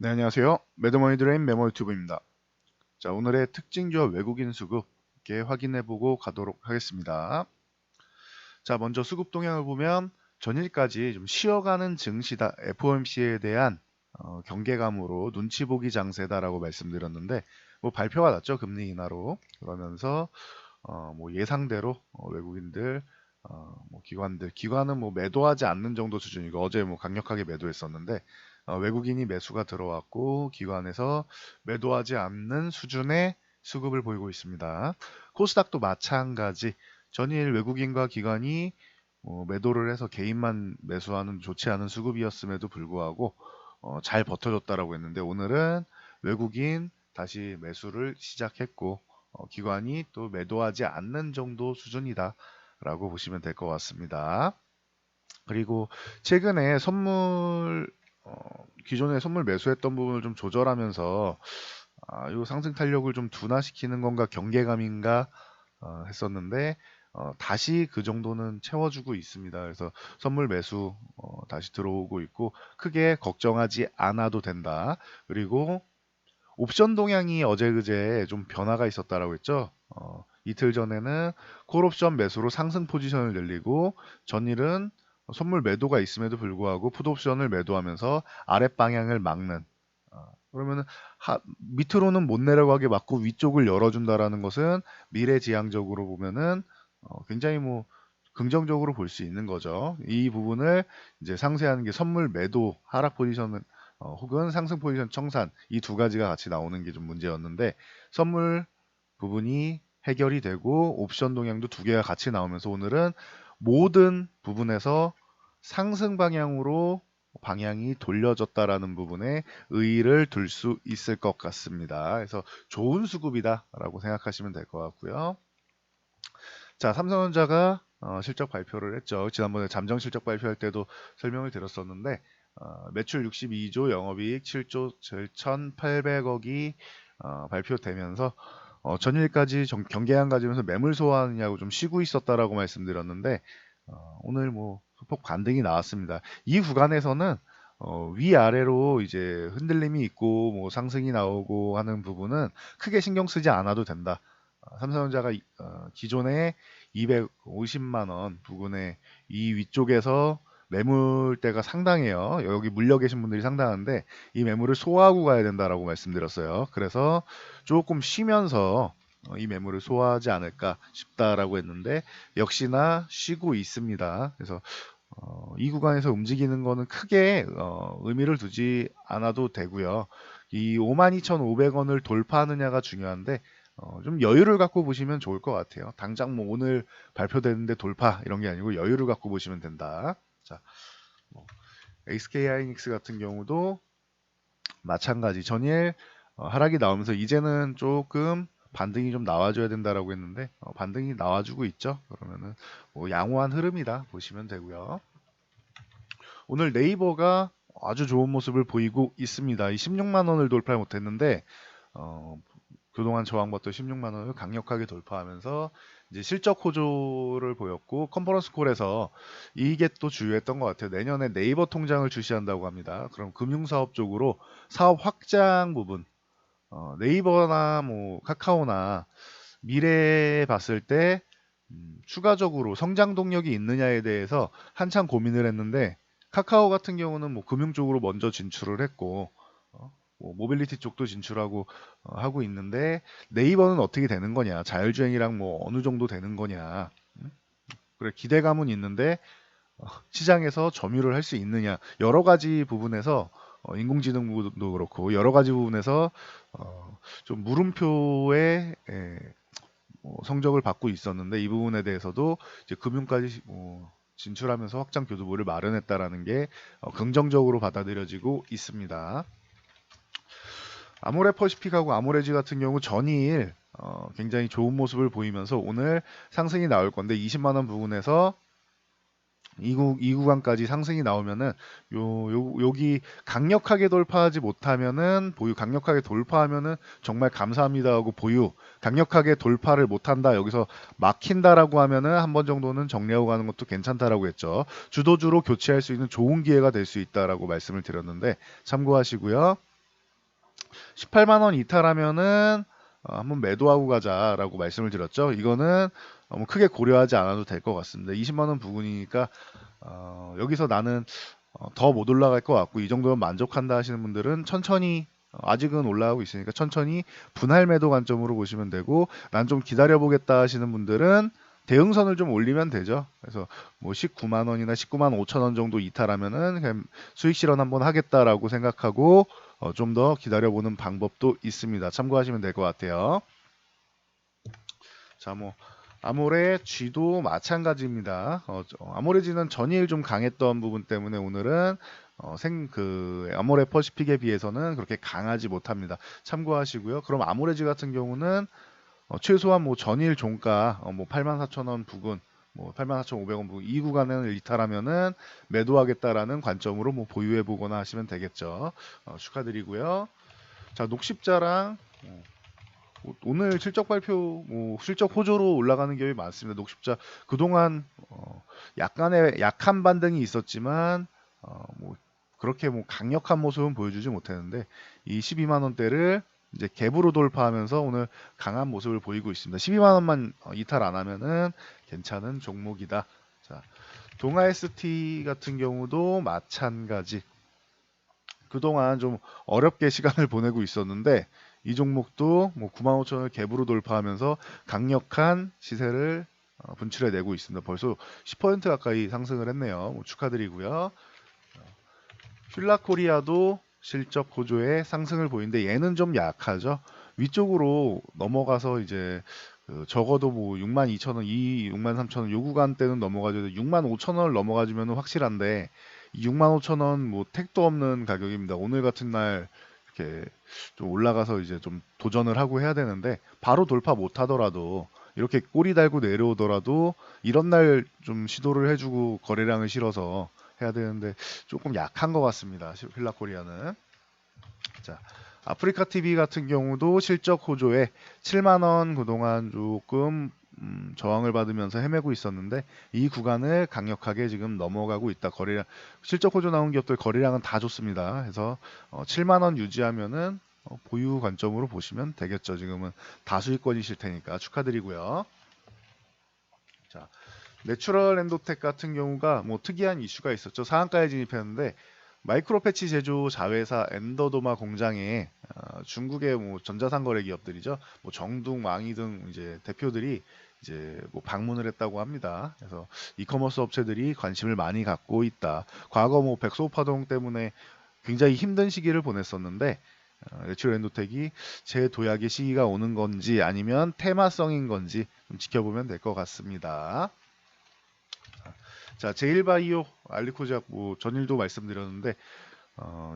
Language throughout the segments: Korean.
네, 안녕하세요. 매드머니드레인 메모 유튜브입니다. 자, 오늘의 특징주와 외국인 수급 이렇게 확인해보고 가도록 하겠습니다. 자, 먼저 수급 동향을 보면 전일까지 좀 쉬어가는 증시다. FOMC에 대한 경계감으로 눈치 보기 장세다라고 말씀드렸는데 뭐 발표가 났죠. 금리 인하로. 그러면서 뭐 예상대로 외국인들 뭐 기관은 뭐 매도하지 않는 정도 수준이고 어제 뭐 강력하게 매도했었는데 외국인이 매수가 들어왔고 기관에서 매도하지 않는 수준의 수급을 보이고 있습니다. 코스닥도 마찬가지. 전일 외국인과 기관이 매도를 해서 개인만 매수하는 좋지 않은 수급이었음에도 불구하고 잘 버텨줬다라고 했는데 오늘은 외국인 다시 매수를 시작했고 기관이 또 매도하지 않는 정도 수준이다라고 보시면 될 것 같습니다. 그리고 최근에 기존에 선물 매수했던 부분을 좀 조절하면서 이 상승 탄력을 좀 둔화시키는 건가 경계감인가 했었는데 다시 그 정도는 채워주고 있습니다. 그래서 선물 매수 다시 들어오고 있고 크게 걱정하지 않아도 된다. 그리고 옵션 동향이 어제 그제 좀 변화가 있었다라고 했죠. 이틀 전에는 콜옵션 매수로 상승 포지션을 늘리고 전일은 선물 매도가 있음에도 불구하고 풋옵션을 매도하면서 아랫 방향을 막는 그러면은 밑으로는 못 내려가게 막고 위쪽을 열어준다라는 것은 미래지향적으로 보면은 굉장히 뭐 긍정적으로 볼 수 있는 거죠. 이 부분을 이제 상세한 게 선물 매도 하락 포지션은 혹은 상승 포지션 청산 이 두 가지가 같이 나오는 게 좀 문제였는데 선물 부분이 해결이 되고 옵션 동향도 두 개가 같이 나오면서 오늘은 모든 부분에서 상승 방향으로 방향이 돌려졌다라는 부분에 의의를 둘 수 있을 것 같습니다. 그래서 좋은 수급이다라고 생각하시면 될 것 같고요. 자, 삼성전자가 실적 발표를 했죠. 지난번에 잠정 실적 발표할 때도 설명을 드렸었는데 매출 62조, 영업이익 7조 7,800억이 발표되면서 전일까지 경계한 가지면서 매물 소화하느냐고 좀 쉬고 있었다라고 말씀드렸는데 오늘 뭐 소폭 반등이 나왔습니다. 이 구간에서는 위아래로 이제 흔들림이 있고 뭐 상승이 나오고 하는 부분은 크게 신경 쓰지 않아도 된다. 삼성전자가 기존에 250만 원 부근에 이 위쪽에서 매물대가 상당해요. 여기 물려 계신 분들이 상당한데 이 매물을 소화하고 가야 된다라고 말씀드렸어요. 그래서 조금 쉬면서 이 매물을 소화하지 않을까 싶다라고 했는데 역시나 쉬고 있습니다. 그래서 이 구간에서 움직이는 거는 크게 의미를 두지 않아도 되고요. 이 52,500원을 돌파하느냐가 중요한데 좀 여유를 갖고 보시면 좋을 것 같아요. 당장 뭐 오늘 발표되는데 돌파 이런 게 아니고 여유를 갖고 보시면 된다. 자, 뭐 SK하이닉스 같은 경우도 마찬가지 전일 하락이 나오면서 이제는 조금 반등이 좀 나와줘야 된다라고 했는데 반등이 나와주고 있죠. 그러면은 뭐 양호한 흐름이다 보시면 되고요. 오늘 네이버가 아주 좋은 모습을 보이고 있습니다. 이 16만 원을 돌파 못했는데 어, 그동안 저항받던 16만 원을 강력하게 돌파하면서 이제 실적 호조를 보였고 컨퍼런스 콜에서 이게 또 주요했던 것 같아요. 내년에 네이버 통장을 출시한다고 합니다. 그럼 금융사업 쪽으로 사업 확장 부분 네이버나 뭐 카카오나 미래에 봤을 때 추가적으로 성장 동력이 있느냐에 대해서 한참 고민을 했는데 카카오 같은 경우는 뭐 금융 쪽으로 먼저 진출을 했고 뭐 모빌리티 쪽도 진출하고 하고 있는데 네이버는 어떻게 되는 거냐 자율주행이랑 뭐 어느 정도 되는 거냐 그래 기대감은 있는데 시장에서 점유를 할 수 있느냐 여러 가지 부분에서 인공지능도 그렇고 여러 가지 부분에서 좀 물음표의 성적을 받고 있었는데 이 부분에 대해서도 이제 금융까지 진출하면서 확장 교두보를 마련했다라는 게 긍정적으로 받아들여지고 있습니다. 아모레퍼시픽하고 아모레지 같은 경우 전일 굉장히 좋은 모습을 보이면서 오늘 상승이 나올 건데 20만 원 부분에서 이 구간까지 상승이 나오면은 여기 강력하게 돌파하지 못하면은 보유 강력하게 돌파하면은 정말 감사합니다 하고 보유 강력하게 돌파를 못한다 여기서 막힌다라고 하면은 한 번 정도는 정리하고 가는 것도 괜찮다라고 했죠. 주도주로 교체할 수 있는 좋은 기회가 될 수 있다라고 말씀을 드렸는데 참고하시고요. 18만 원 이탈하면은 한번 매도하고 가자라고 말씀을 드렸죠. 이거는 뭐 크게 고려하지 않아도 될 것 같습니다. 20만 원 부근이니까 여기서 나는 더 못 올라갈 것 같고 이 정도면 만족한다 하시는 분들은 천천히 아직은 올라가고 있으니까 천천히 분할 매도 관점으로 보시면 되고 난 좀 기다려 보겠다 하시는 분들은 대응선을 좀 올리면 되죠. 그래서 뭐 19만 원이나 19만 5천 원 정도 이탈하면은 그냥 수익 실현 한번 하겠다라고 생각하고 좀 더 기다려 보는 방법도 있습니다. 참고하시면 될 것 같아요. 자, 뭐 아모레 G도 마찬가지입니다. 아모레 G는 전일 좀 강했던 부분 때문에 오늘은 아모레 퍼시픽에 비해서는 그렇게 강하지 못합니다. 참고하시고요. 그럼 아모레 G 같은 경우는 최소한 뭐 전일 종가 뭐 84,000원 부근 뭐 84,500원 부근 이 구간을 이탈하면은 매도하겠다라는 관점으로 뭐 보유해 보거나 하시면 되겠죠. 축하드리고요. 자, 녹십자랑 오늘 실적 발표, 뭐 실적 호조로 올라가는 기업이 많습니다. 녹십자 그동안 약간의 약한 반등이 있었지만 뭐 그렇게 뭐 강력한 모습은 보여주지 못했는데 이 12만 원대를 이제 갭으로 돌파하면서 오늘 강한 모습을 보이고 있습니다. 12만 원만 이탈 안 하면은 괜찮은 종목이다. 자, 동아 ST 같은 경우도 마찬가지. 그동안 좀 어렵게 시간을 보내고 있었는데 이 종목도 뭐 95,000원을 갭으로 돌파하면서 강력한 시세를 분출해내고 있습니다. 벌써 10% 가까이 상승을 했네요. 뭐 축하드리고요. 휠라코리아도 실적 호조의 상승을 보이는데 얘는 좀 약하죠. 위쪽으로 넘어가서 이제 적어도 뭐 62,000원, 63,000원 요 구간대는 넘어가죠. 65,000원을 넘어가주면 확실한데 65,000원 뭐 택도 없는 가격입니다. 오늘 같은 날 이렇게 좀 올라가서 이제 좀 도전을 하고 해야 되는데 바로 돌파 못 하더라도 이렇게 꼬리 달고 내려오더라도 이런 날 좀 시도를 해주고 거래량을 실어서 해야 되는데 조금 약한 것 같습니다. 휠라코리아는. 자, 아프리카 TV 같은 경우도 실적 호조에 7만 원 그동안 조금 저항을 받으면서 헤매고 있었는데 이 구간을 강력하게 지금 넘어가고 있다. 거래량 실적 호조 나온 기업들 거래량은 다 좋습니다. 그래서 7만 원 유지하면은 보유 관점으로 보시면 되겠죠. 지금은 다수익권이실 테니까 축하드리고요. 자, 내추럴 엔도텍 같은 경우가 뭐 특이한 이슈가 있었죠. 상한가에 진입했는데 마이크로 패치 제조 자회사 엔더도마 공장에 중국의 뭐 전자상거래 기업들이죠. 뭐 정둥, 왕이 등 이제 대표들이 이제 뭐 방문을 했다고 합니다. 그래서 이커머스 업체들이 관심을 많이 갖고 있다. 과거 뭐 백소 파동 때문에 굉장히 힘든 시기를 보냈었는데 내추럴 엔도텍이 재도약의 시기가 오는 건지 아니면 테마성인 건지 좀 지켜보면 될 것 같습니다. 자, 제일바이오 알리코제약 뭐 전일도 말씀드렸는데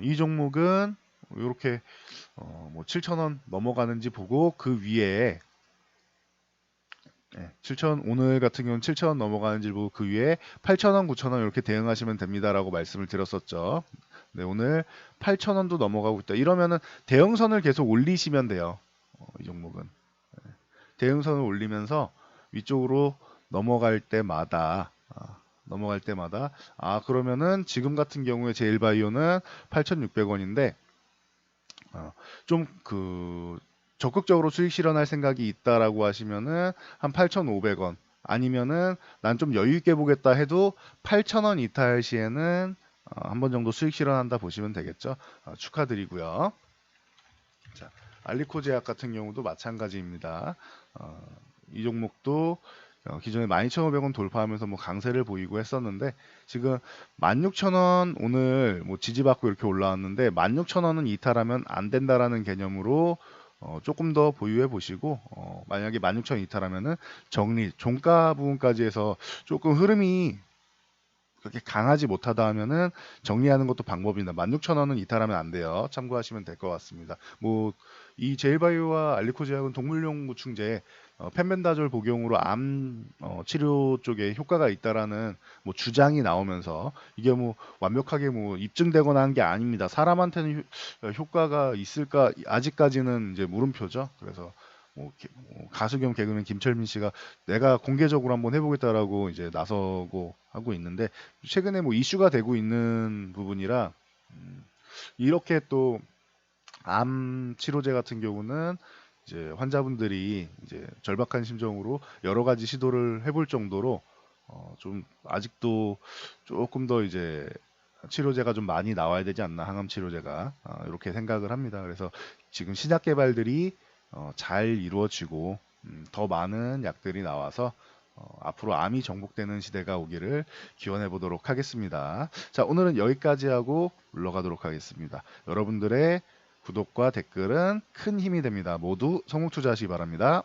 이 종목은 이렇게 뭐 7,000원 넘어가는지 보고 그 위에 7,000 오늘 같은 경우는 7,000원 넘어가는지 보고 그 위에 8,000원, 9,000원 이렇게 대응하시면 됩니다라고 말씀을 드렸었죠. 네, 오늘 8,000원도 넘어가고 있다. 이러면은 대응선을 계속 올리시면 돼요. 이 종목은 대응선을 올리면서 위쪽으로 넘어갈 때마다 그러면은 지금 같은 경우에 제일바이오는 8,600원인데 좀 적극적으로 수익 실현할 생각이 있다라고 하시면은 한 8,500원 아니면은 난 좀 여유 있게 보겠다 해도 8,000원 이탈 시에는 한 번 정도 수익 실현한다 보시면 되겠죠. 축하드리고요. 자, 알리코제약 같은 경우도 마찬가지입니다. 이 종목도 기존에 12,500원 돌파하면서 뭐 강세를 보이고 했었는데 지금 16,000원 오늘 뭐 지지받고 이렇게 올라왔는데 16,000원은 이탈하면 안 된다라는 개념으로 조금 더 보유해 보시고 만약에 16,000원 이탈하면은 정리 종가 부분까지 해서 조금 흐름이 그렇게 강하지 못하다 하면은 정리하는 것도 방법입니다. 16,000원은 이탈하면 안 돼요. 참고하시면 될 것 같습니다. 뭐 이 제일바이오와 알리코제약은 동물용 구충제 펜벤다졸 복용으로 암 치료 쪽에 효과가 있다라는 뭐 주장이 나오면서 이게 뭐 완벽하게 뭐 입증되거나 한 게 아닙니다. 사람한테는 효과가 있을까 아직까지는 이제 물음표죠. 그래서 뭐 가수 겸 개그맨 김철민 씨가 내가 공개적으로 한번 해보겠다라고 이제 나서고 하고 있는데 최근에 뭐 이슈가 되고 있는 부분이라 이렇게 또 암 치료제 같은 경우는 이제 환자분들이 이제 절박한 심정으로 여러 가지 시도를 해볼 정도로 좀 아직도 조금 더 이제 치료제가 좀 많이 나와야 되지 않나, 항암 치료제가 이렇게 생각을 합니다. 그래서 지금 신약 개발들이 잘 이루어지고 더 많은 약들이 나와서 앞으로 암이 정복되는 시대가 오기를 기원해 보도록 하겠습니다. 자, 오늘은 여기까지 하고 물러가도록 하겠습니다. 여러분들의 구독과 댓글은 큰 힘이 됩니다. 모두 성공 투자하시기 바랍니다.